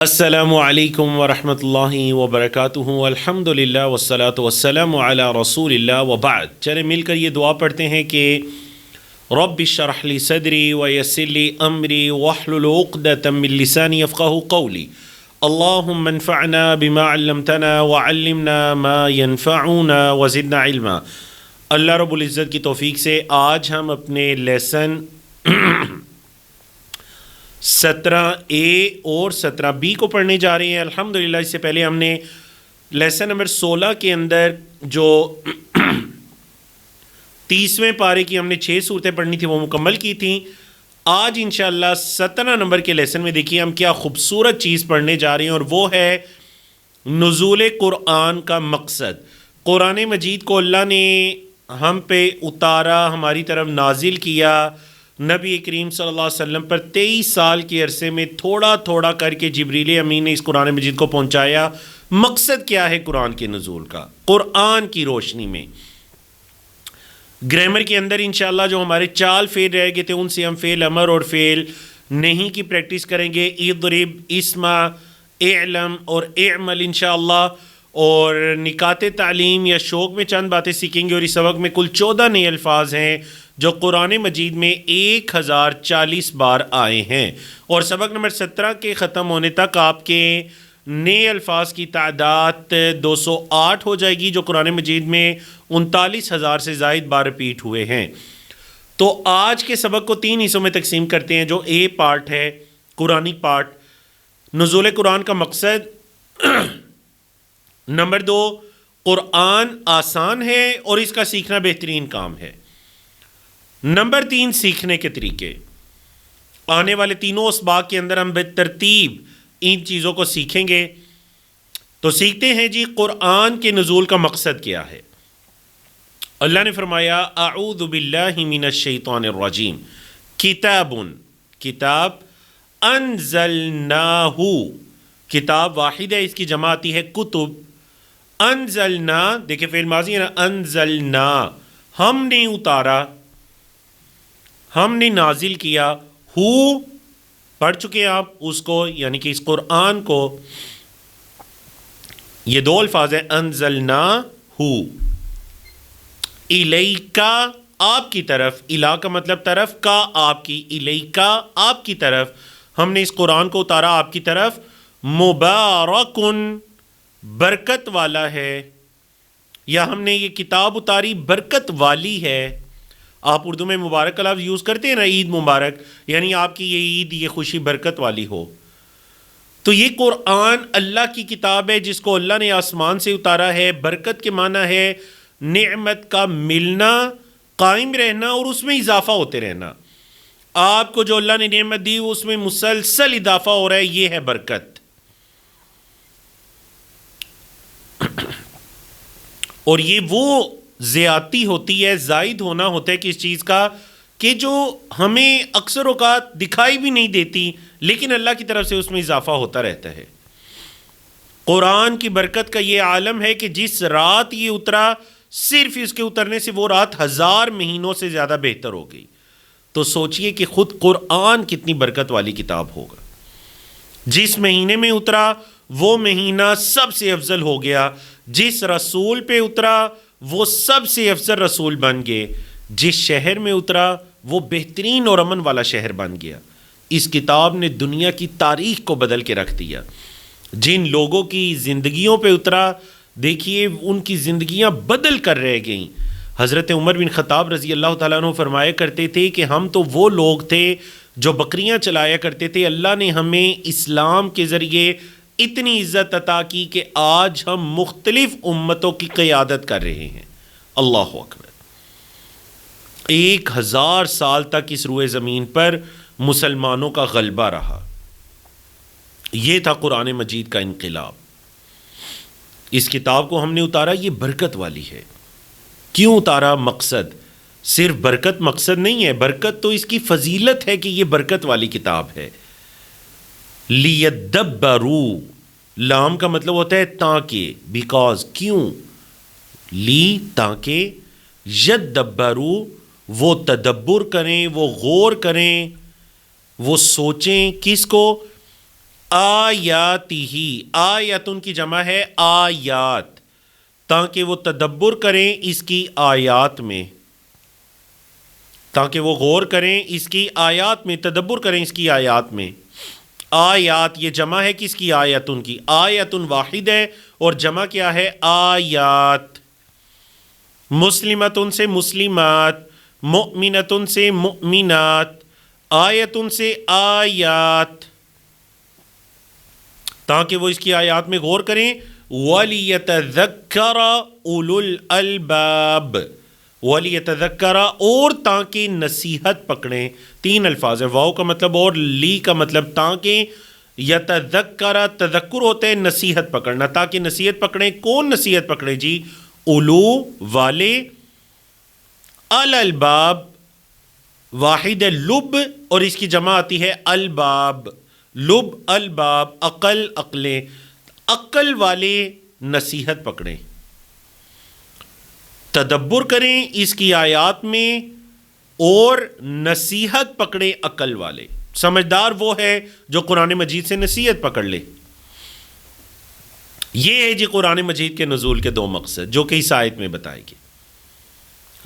السلام علیکم ورحمۃ اللہ وبرکاتہ، الحمدللہ والصلاۃ والسلام علی رسول اللہ وبعد۔ چلیں مل کر یہ دعا پڑھتے ہیں کہ رب اشرح لی صدری ویسر لی امری واحلل عقدۃ من لسانی یفقہوا قولی، اللہم انفعنا بما علمتنا وعلمنا ما ينفعنا وزدنا علما۔ اللہ رب العزت کی توفیق سے آج ہم اپنے لیسن 17A اور 17B کو پڑھنے جا رہے ہیں الحمدللہ۔ اس سے پہلے ہم نے لیسن نمبر 16 کے اندر جو 30ویں پارے کی ہم نے 6 صورتیں پڑھنی تھی وہ مکمل کی تھیں۔ آج انشاءاللہ 17 نمبر کے لیسن میں دیکھیے ہم کیا خوبصورت چیز پڑھنے جا رہے ہیں، اور وہ ہے نزول قرآن کا مقصد۔ قرآن مجید کو اللہ نے ہم پہ اتارا، ہماری طرف نازل کیا، نبی کریم صلی اللہ علیہ وسلم پر 23 سال کے عرصے میں تھوڑا تھوڑا کر کے جبریل امین نے اس قرآن مجید کو پہنچایا۔ مقصد کیا ہے قرآن کے نزول کا؟ قرآن کی روشنی میں گرامر کے اندر انشاءاللہ جو ہمارے 4 فعل رہ گئے تھے ان سے ہم فعل امر اور فعل نہیں کی پریکٹس کریں گے، اضرب، اسما، اعلم اور اعمل انشاءاللہ، اور نکات تعلیم یا شوق میں چند باتیں سیکھیں گے۔ اور اس سبق میں کل 14 نئے الفاظ ہیں جو قرآن مجید میں 1040 بار آئے ہیں، اور سبق نمبر 17 کے ختم ہونے تک آپ کے نئے الفاظ کی تعداد 208 ہو جائے گی، جو قرآن مجید میں 39,000 سے زائد بار رپیٹ ہوئے ہیں۔ تو آج کے سبق کو 3 حصوں میں تقسیم کرتے ہیں۔ جو اے پارٹ ہے، قرآنی پارٹ، نزول قرآن کا مقصد۔ نمبر 2، قرآن آسان ہے اور اس کا سیکھنا بہترین کام ہے۔ نمبر 3، سیکھنے کے طریقے۔ آنے والے تینوں اسباق کے اندر ہم بترتیب ان چیزوں کو سیکھیں گے۔ تو سیکھتے ہیں جی، قرآن کے نزول کا مقصد کیا ہے؟ اللہ نے فرمایا اعوذ باللہ من الشیطان الرجیم، کتاب انزلناہ، کتاب واحد ہے، اس کی جمع آتی ہے کتب۔ انزلنا، دیکھیں فعل ماضی ہے نا، انزلنا، ہم نے اتارا، ہم نے نازل کیا۔ ہو پڑھ چکے آپ اس کو، یعنی کہ اس قرآن کو، یہ 2 الفاظ ہیں، انزلنا ہو، الیکا، آپ کی طرف، الا کا مطلب طرف، کا آپ کی، الیکا آپ کی طرف، ہم نے اس قرآن کو اتارا آپ کی طرف، مبارکن، برکت والا ہے، یا ہم نے یہ کتاب اتاری برکت والی ہے۔ آپ اردو میں مبارک کا لفظ یوز کرتے ہیں نا، عید مبارک، یعنی آپ کی یہ عید، یہ خوشی برکت والی ہو۔ تو یہ قرآن اللہ کی کتاب ہے جس کو اللہ نے آسمان سے اتارا ہے۔ برکت کے معنی ہے نعمت کا ملنا، قائم رہنا اور اس میں اضافہ ہوتے رہنا۔ آپ کو جو اللہ نے نعمت دی اس میں مسلسل اضافہ ہو رہا ہے، یہ ہے برکت۔ اور یہ وہ زیادتی ہوتی ہے، زائد ہونا ہوتا ہے کس چیز کا، کہ جو ہمیں اکثر اوقات دکھائی بھی نہیں دیتی، لیکن اللہ کی طرف سے اس میں اضافہ ہوتا رہتا ہے۔ قرآن کی برکت کا یہ عالم ہے کہ جس رات یہ اترا، صرف اس کے اترنے سے وہ رات 1000 مہینوں سے زیادہ بہتر ہو گئی۔ تو سوچئے کہ خود قرآن کتنی برکت والی کتاب ہوگا۔ جس مہینے میں اترا وہ مہینہ سب سے افضل ہو گیا، جس رسول پہ اترا وہ سب سے افضل رسول بن گئے، جس شہر میں اترا وہ بہترین اور امن والا شہر بن گیا۔ اس کتاب نے دنیا کی تاریخ کو بدل کے رکھ دیا۔ جن لوگوں کی زندگیوں پہ اترا، دیکھیے ان کی زندگیاں بدل کر رہ گئیں۔ حضرت عمر بن خطاب رضی اللہ تعالیٰ عنہ فرمایا کرتے تھے کہ ہم تو وہ لوگ تھے جو بکریاں چلایا کرتے تھے، اللہ نے ہمیں اسلام کے ذریعے اتنی عزت عطا کی کہ آج ہم مختلف امتوں کی قیادت کر رہے ہیں۔ اللہ اکبر۔ 1000 سال تک اس روئے زمین پر مسلمانوں کا غلبہ رہا۔ یہ تھا قرآن مجید کا انقلاب۔ اس کتاب کو ہم نے اتارا، یہ برکت والی ہے۔ کیوں اتارا؟ مقصد، صرف برکت مقصد نہیں ہے، برکت تو اس کی فضیلت ہے کہ یہ برکت والی کتاب ہے۔ لیدبروا، لام کا مطلب ہوتا ہے تاکہ، بیکاز، کیوں، لی تاکہ، یدبروا وہ تدبر کریں، وہ غور کریں، وہ سوچیں، کس کو؟ آیاتہ، آیتن کی جمع ہے آیات، تاکہ وہ تدبر کریں اس کی آیات میں، تاکہ وہ غور کریں اس کی آیات میں، تدبر کریں اس کی آیات میں۔ آیات یہ جمع ہے کس کی؟ آیتن کی۔ آیتن واحد ہے اور جمع کیا ہے؟ آیات۔ مسلمتن سے مسلمات، مؤمنتن سے مؤمنات، آیتن سے آیات، تاکہ وہ اس کی آیات میں غور کریں۔ وَلِيَتَذَكَّرَ أُولُو الْأَلْبَابِ، وَلِيَتَذَكَّرَ اور تاکہ نصیحت پکڑیں۔ تین الفاظ ہیں، واو کا مطلب اور لی کا مطلب تاکہ، یتذکر تذکر ہوتا ہے نصیحت پکڑنا، تاکہ نصیحت پکڑیں۔ کون نصیحت پکڑے جی؟ اولو والے، الالباب واحد ہے لب اور اس کی جمع آتی ہے الباب، لب الباب عقل، عقلیں، عقل والے نصیحت پکڑیں، تدبر کریں اس کی آیات میں اور نصیحت پکڑے عقل والے۔ سمجھدار وہ ہے جو قرآن مجید سے نصیحت پکڑ لے۔ یہ ہے جی قرآن مجید کے نزول کے دو مقصد جو کہ اس آیت میں بتائے گئے۔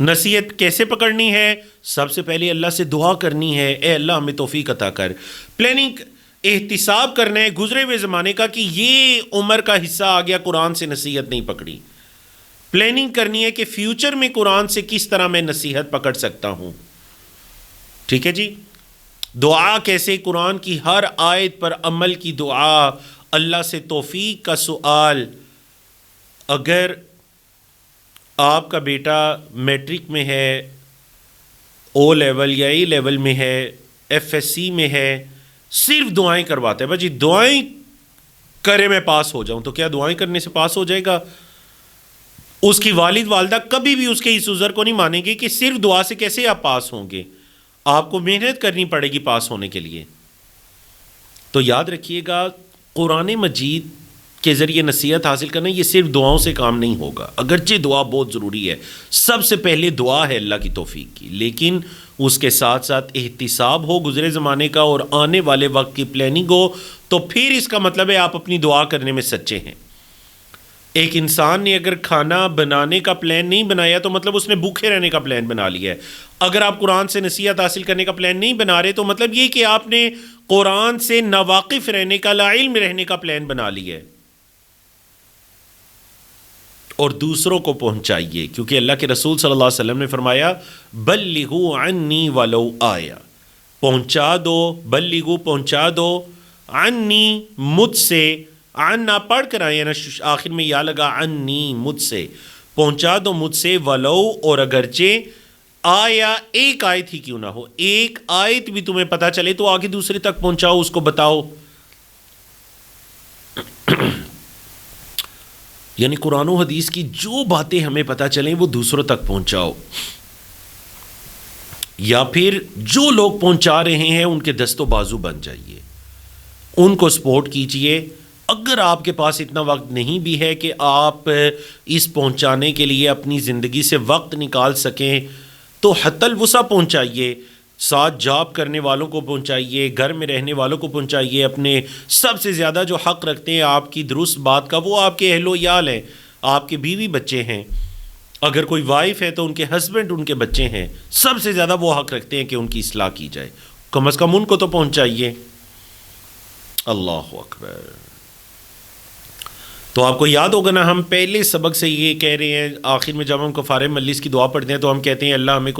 نصیحت کیسے پکڑنی ہے؟ سب سے پہلے اللہ سے دعا کرنی ہے، اے اللہ ہمیں توفیق عطا کر۔ پلاننگ، احتساب کرنا ہے گزرے ہوئے زمانے کا کہ یہ عمر کا حصہ آ گیا قرآن سے نصیحت نہیں پکڑی۔ پلاننگ کرنی ہے کہ فیوچر میں قرآن سے کس طرح میں نصیحت پکڑ سکتا ہوں۔ ٹھیک ہے جی۔ دعا کیسے؟ قرآن کی ہر آیت پر عمل کی دعا، اللہ سے توفیق کا سوال۔ اگر آپ کا بیٹا میٹرک میں ہے، او لیول یا اے لیول میں ہے، ایف ایس سی میں ہے، صرف دعائیں کرواتے ہیں، بھائی جی دعائیں کرے میں پاس ہو جاؤں، تو کیا دعائیں کرنے سے پاس ہو جائے گا؟ اس کی والد والدہ کبھی بھی اس کے اس عذر کو نہیں مانیں گے کہ صرف دعا سے کیسے آپ پاس ہوں گے، آپ کو محنت کرنی پڑے گی پاس ہونے کے لیے۔ تو یاد رکھیے گا قرآن مجید کے ذریعے نصیحت حاصل کرنا یہ صرف دعاؤں سے کام نہیں ہوگا، اگرچہ دعا بہت ضروری ہے، سب سے پہلے دعا ہے اللہ کی توفیق کی، لیکن اس کے ساتھ ساتھ احتساب ہو گزرے زمانے کا اور آنے والے وقت کی پلاننگ ہو، تو پھر اس کا مطلب ہے آپ اپنی دعا کرنے میں سچے ہیں۔ ایک انسان نے اگر کھانا بنانے کا پلان نہیں بنایا تو مطلب اس نے بھوکے رہنے کا پلان بنا لیا ہے۔ اگر آپ قرآن سے نصیحت حاصل کرنے کا پلان نہیں بنا رہے تو مطلب یہ کہ آپ نے قرآن سے ناواقف رہنے کا، لا علم رہنے کا پلان بنا لیا ہے۔ اور دوسروں کو پہنچائیے، کیونکہ اللہ کے رسول صلی اللہ علیہ وسلم نے فرمایا بلغوا عنی ولو آیا، پہنچا دو، بلغوا پہنچا دو، عنی مجھ سے، عن نہ پڑھ کر آئے نا آخر میں یا لگا، عنی مجھ سے، پہنچا دو مجھ سے، ولو اور اگرچہ آیا ایک آیت ہی کیوں نہ ہو، ایک آیت بھی تمہیں پتہ چلے تو آگے دوسرے تک پہنچاؤ، اس کو بتاؤ۔ یعنی قرآن و حدیث کی جو باتیں ہمیں پتہ چلیں وہ دوسروں تک پہنچاؤ، یا پھر جو لوگ پہنچا رہے ہیں ان کے دست و بازو بن جائیے، ان کو سپورٹ کیجئے۔ اگر آپ کے پاس اتنا وقت نہیں بھی ہے کہ آپ اس پہنچانے کے لیے اپنی زندگی سے وقت نکال سکیں تو حتی الوسع پہنچائیے، ساتھ جاب کرنے والوں کو پہنچائیے، گھر میں رہنے والوں کو پہنچائیے، اپنے سب سے زیادہ جو حق رکھتے ہیں آپ کی درست بات کا وہ آپ کے اہل و عیال ہیں، آپ کے بیوی بچے ہیں، اگر کوئی وائف ہے تو ان کے ہسبینڈ، ان کے بچے ہیں، سب سے زیادہ وہ حق رکھتے ہیں کہ ان کی اصلاح کی جائے، کم از کم ان کو تو پہنچائیے۔ اللہ اکبر۔ تو آپ کو یاد ہوگا نا، ہم پہلے سبق سے یہ کہہ رہے ہیں، آخر میں جب ہم کفارہ مجلس کی دعا پڑھتے ہیں تو ہم کہتے ہیں اللہ ہمیں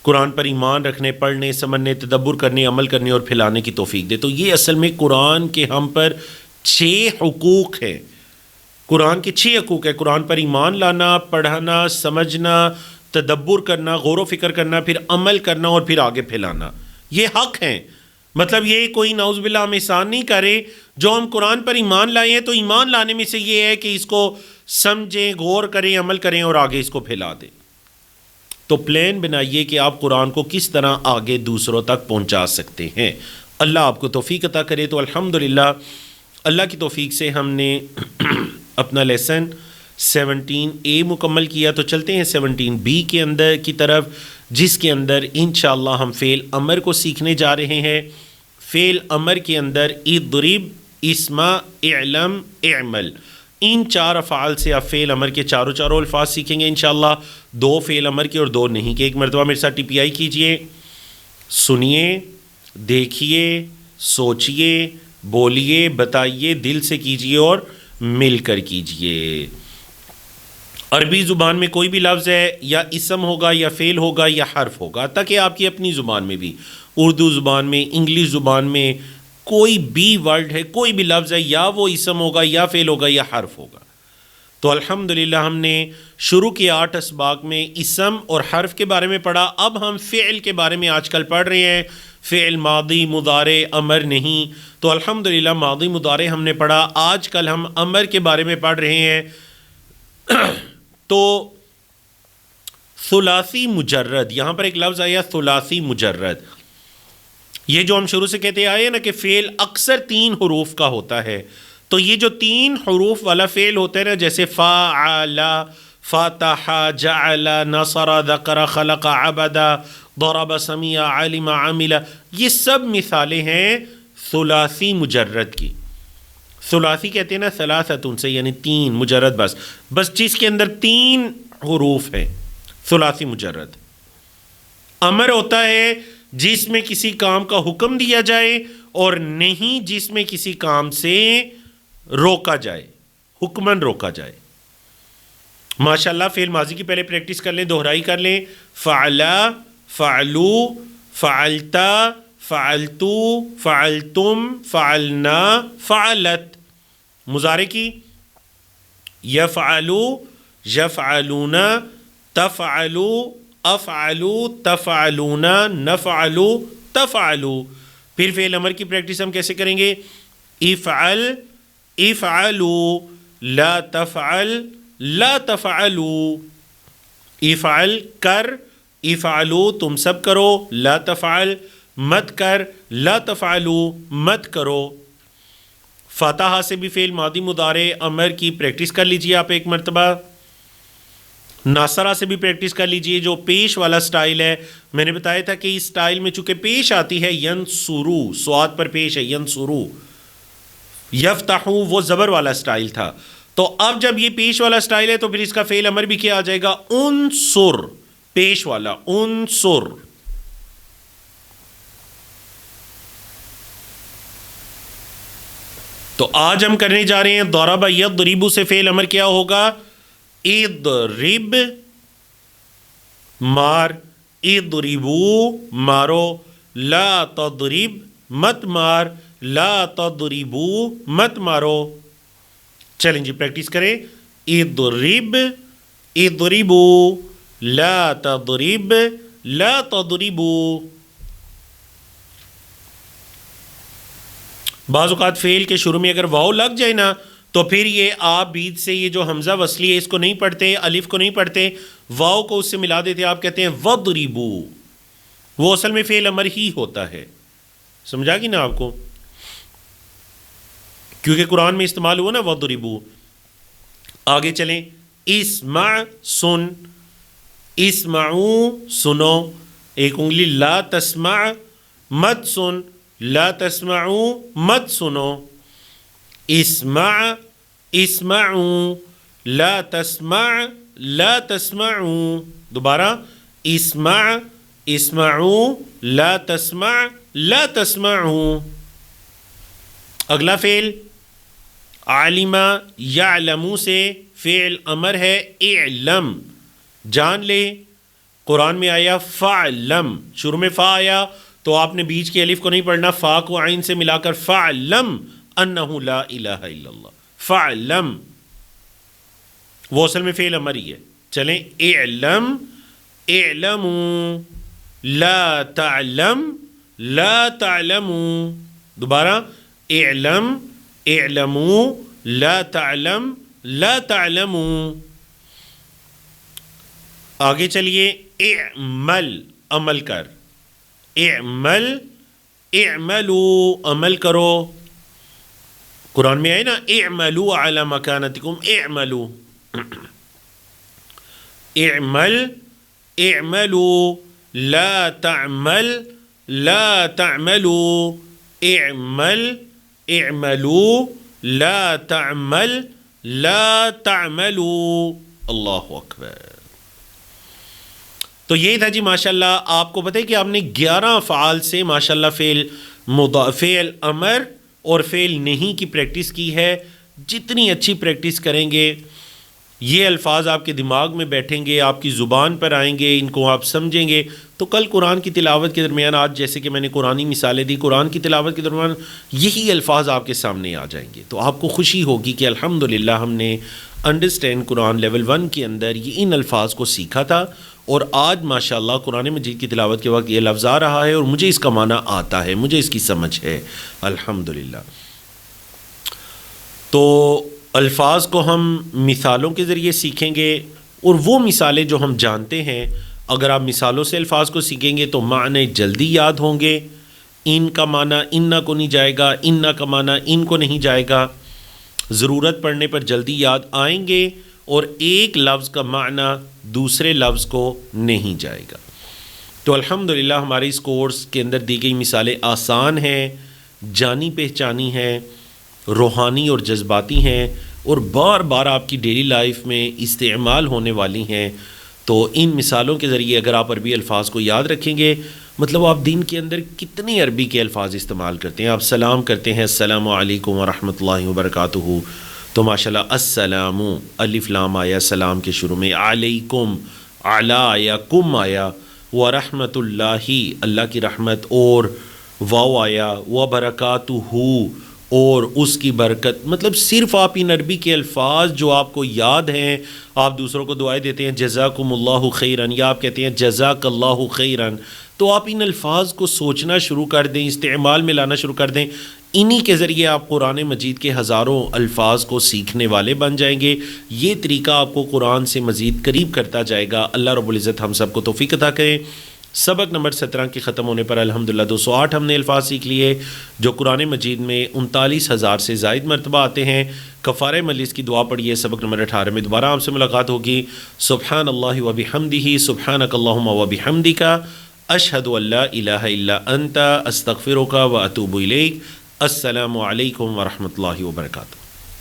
قرآن پر ایمان رکھنے، پڑھنے، سمجھنے، تدبر کرنے، عمل کرنے اور پھیلانے کی توفیق دے۔ تو یہ اصل میں قرآن کے ہم پر 6 حقوق ہیں، قرآن کے 6 حقوق ہیں، قرآن پر ایمان لانا، پڑھنا، سمجھنا، تدبر کرنا، غور و فکر کرنا، پھر عمل کرنا اور پھر آگے پھیلانا، یہ حق ہیں۔ مطلب یہ کوئی نعوذ باللہ ہم احسان نہیں کرے جو ہم قرآن پر ایمان لائے ہیں تو ایمان لانے میں سے یہ ہے کہ اس کو سمجھیں، غور کریں، عمل کریں اور آگے اس کو پھیلا دیں۔ تو پلان بنائیے کہ آپ قرآن کو کس طرح آگے دوسروں تک پہنچا سکتے ہیں۔ اللہ آپ کو توفیق عطا کرے۔ تو الحمدللہ اللہ کی توفیق سے ہم نے اپنا لیسن 17A مکمل کیا، تو چلتے ہیں 17B کے اندر کی طرف، جس کے اندر انشاءاللہ ہم فعل امر کو سیکھنے جا رہے ہیں۔ فعل امر کے اندر اضرب، اسما، اعلم، اعمل، ان 4 افعال سے آپ فعل امر کے چاروں الفاظ سیکھیں گے انشاءاللہ. 2 فعل امر کے اور 2 نہیں کے. ایک مرتبہ میرے ساتھ TPI کیجئے، سنیے، دیکھیے، سوچیے، بولیے، بتائیے، دل سے کیجئے اور مل کر کیجئے. عربی زبان میں کوئی بھی لفظ ہے یا اسم ہوگا یا فعل ہوگا یا حرف ہوگا، تاکہ آپ کی اپنی زبان میں بھی، اردو زبان میں، انگلش زبان میں کوئی بھی ورڈ ہے، کوئی بھی لفظ ہے، یا وہ اسم ہوگا یا فعل ہوگا یا حرف ہوگا. تو الحمدللہ ہم نے شروع کے 8 اسباق میں اسم اور حرف کے بارے میں پڑھا. اب ہم فعل کے بارے میں آج کل پڑھ رہے ہیں. فعل ماضی، مضارع، امر نہیں. تو الحمدللہ ماضی مضارع ہم نے پڑھا. آج کل ہم امر کے بارے میں پڑھ رہے ہیں. تو ثلاثی مجرد، یہاں پر ایک لفظ آیا ثلاثی مجرد. یہ جو ہم شروع سے کہتے آئے نا کہ فعل اکثر 3 حروف کا ہوتا ہے، تو یہ جو 3 حروف والا فعل ہوتا ہے نا، جیسے فعل، فتح، جعل، نصر، ذکر، خلق، عبد، ضرب، سمع، علم، عمل، یہ سب مثالیں ہیں ثلاثی مجرد کی. ثلاثی کہتے ہیں نا ثلاثتن سے، یعنی 3 مجرد، بس جس کے اندر 3 حروف ہیں، ثلاثی مجرد. امر ہوتا ہے جس میں کسی کام کا حکم دیا جائے اور نہیں جس میں کسی کام سے روکا جائے، حکمن روکا جائے. ماشاءاللہ فعل ماضی کی پہلے پریکٹس کر لیں، دہرائی کر لیں. فعلا، فعلو، فعلتا، فعلتو، فعلتم، فعلنا، فعلت. مضارع کی یفعلو، یفعلون، تفعلو، افعلو، تفعلون، نفعلو، تفعلو. پھر فعل امر کی پریکٹس ہم کیسے کریں گے؟ افعل، افعلو، لا تفعل، لا تفعلو. افعل کر، افعلو تم سب کرو، لا تفعل مت کر، لا تفعلو مت کرو. فاتحہ سے بھی فعل ماضی مضارع امر کی پریکٹس کر لیجئے آپ ایک مرتبہ. ناصرہ سے بھی پریکٹس کر لیجئے، جو پیش والا سٹائل ہے. میں نے بتایا تھا کہ اس سٹائل میں چونکہ پیش آتی ہے ینصرو، سواد پر پیش ہے ینصرو. یفتحو وہ زبر والا سٹائل تھا. تو اب جب یہ پیش والا سٹائل ہے تو پھر اس کا فعل امر بھی کیا آ جائے گا؟ انصر، پیش والا انصر. تو آج ہم کرنے جا رہے ہیں ضرب یضرب سے فعل امر کیا ہوگا؟ اضرب، مار، اضربو مارو، لا تضرب مت مار، لا تضربو مت مارو. چلیں جی پریکٹس کریں. اضرب، اضربو، لا تضرب، لا تضربو. بعض اوقات فعل کے شروع میں اگر واو لگ جائے نا تو پھر یہ آپ بیچ سے یہ جو حمزہ وصلی ہے اس کو نہیں پڑھتے، الف کو نہیں پڑھتے، واو کو اس سے ملا دیتے، آپ کہتے ہیں وضربو. وہ اصل میں فعل امر ہی ہوتا ہے. سمجھا گی نا آپ کو؟ کیونکہ قرآن میں استعمال ہوا نا وضربو. آگے چلیں. اسمع سن، اسمعو سنو. ایک انگلی لا تسمع مت سن، لا تسمعو مت سنو. اسمع، اسمعو، لا تسمع، لا تسمعو. دوبارہ اسمع، اسمعو، لا تسمع، لا تسمعو. اگلا فعل علم یعلم سے فعل امر ہے اعلم، جان لے. قرآن میں آیا فعلم، شروع میں فا آیا تو آپ نے بیچ کے الف کو نہیں پڑھنا، فا کو عین سے ملا کر فعلم انہ لا الہ الا اللہ. فعلم وہ اصل میں فعل امر ہی ہے. چلیں. اعلم، اعلموا، لا تعلم، لا تعلموا. دوبارہ اعلم، اعلموا، لا تعلم، لا تعلموا. آگے چلیے. اعمل عمل کر، اعمل، اعملوا عمل کرو. قرآن میں آئے نا اعملوا علی مکانتکم، اعملوا. اعمل، اعملوا، لا تعمل، لا تعملوا. اعمل اعملوا لا تعمل لا تعملوا. اللہ اکبر. تو یہ تھا جی ماشاءاللہ. آپ کو پتہ ہے کہ آپ نے 11 افعال سے ماشاءاللہ فعل امر اور فعل نہیں کی پریکٹس کی ہے. جتنی اچھی پریکٹس کریں گے یہ الفاظ آپ کے دماغ میں بیٹھیں گے, آپ کی زبان پر آئیں گے, ان کو آپ سمجھیں گے, تو کل قرآن کی تلاوت کے درمیان, آج جیسے کہ میں نے قرآنی مثالیں دی, قرآن کی تلاوت کے درمیان یہی الفاظ آپ کے سامنے آ جائیں گے. تو آپ کو خوشی ہوگی کہ الحمدللہ ہم نے انڈرسٹینڈ قرآن لیول 1 کے اندر یہ ان الفاظ کو سیکھا تھا, اور آج ماشاءاللہ قرآن مجید کی تلاوت کے وقت یہ لفظ آ رہا ہے اور مجھے اس کا معنی آتا ہے, مجھے اس کی سمجھ ہے الحمدللہ. تو الفاظ کو ہم مثالوں کے ذریعے سیکھیں گے, اور وہ مثالیں جو ہم جانتے ہیں اگر آپ مثالوں سے الفاظ کو سیکھیں گے تو معنی جلدی یاد ہوں گے. ان کا معنی انا کو نہیں جائے گا, انا کا معنی ان کو نہیں جائے گا, ضرورت پڑنے پر جلدی یاد آئیں گے, اور ایک لفظ کا معنی دوسرے لفظ کو نہیں جائے گا. تو الحمدللہ ہمارے اس کورس کے اندر دی گئی مثالیں آسان ہیں, جانی پہچانی ہیں, روحانی اور جذباتی ہیں, اور بار بار آپ کی ڈیلی لائف میں استعمال ہونے والی ہیں. تو ان مثالوں کے ذریعے اگر آپ عربی الفاظ کو یاد رکھیں گے, مطلب آپ دن کے اندر کتنے عربی کے الفاظ استعمال کرتے ہیں. آپ سلام کرتے ہیں السلام علیکم ورحمۃ اللہ وبرکاتہ, تو ماشاءاللہ السلام الف لام آیا سلام کے شروع میں, علیکم اعلیٰ آیا, کم آیا, ورحمۃ اللہ اللہ کی رحمت, اور واو آیا, وبرکاتہ اور اس کی برکت. مطلب صرف آپ ان عربی کے الفاظ جو آپ کو یاد ہیں, آپ دوسروں کو دعائیں دیتے ہیں جزاکم اللہ خیرن, یا آپ کہتے ہیں جزاک اللہ خیرن, تو آپ ان الفاظ کو سوچنا شروع کر دیں, استعمال میں لانا شروع کر دیں. انہی کے ذریعے آپ قرآن مجید کے ہزاروں الفاظ کو سیکھنے والے بن جائیں گے. یہ طریقہ آپ کو قرآن سے مزید قریب کرتا جائے گا. اللہ رب العزت ہم سب کو توفیق عطا کرے. سبق نمبر 17 کے ختم ہونے پر الحمدللہ 208 ہم نے الفاظ سیکھ لیے جو قرآن مجید میں 39,000 سے زائد مرتبہ آتے ہیں. کفارہ مجلس کی دعا پڑھیے. سبق نمبر 18 میں دوبارہ آپ سے ملاقات ہوگی. سبحان اللہ و بحمدہ, سبحانک اللہم و بحمدک, اشہد ان لا الہ الا انت, استغفرک و اتوب الیک. السلام علیکم ورحمۃ اللہ وبرکاتہ.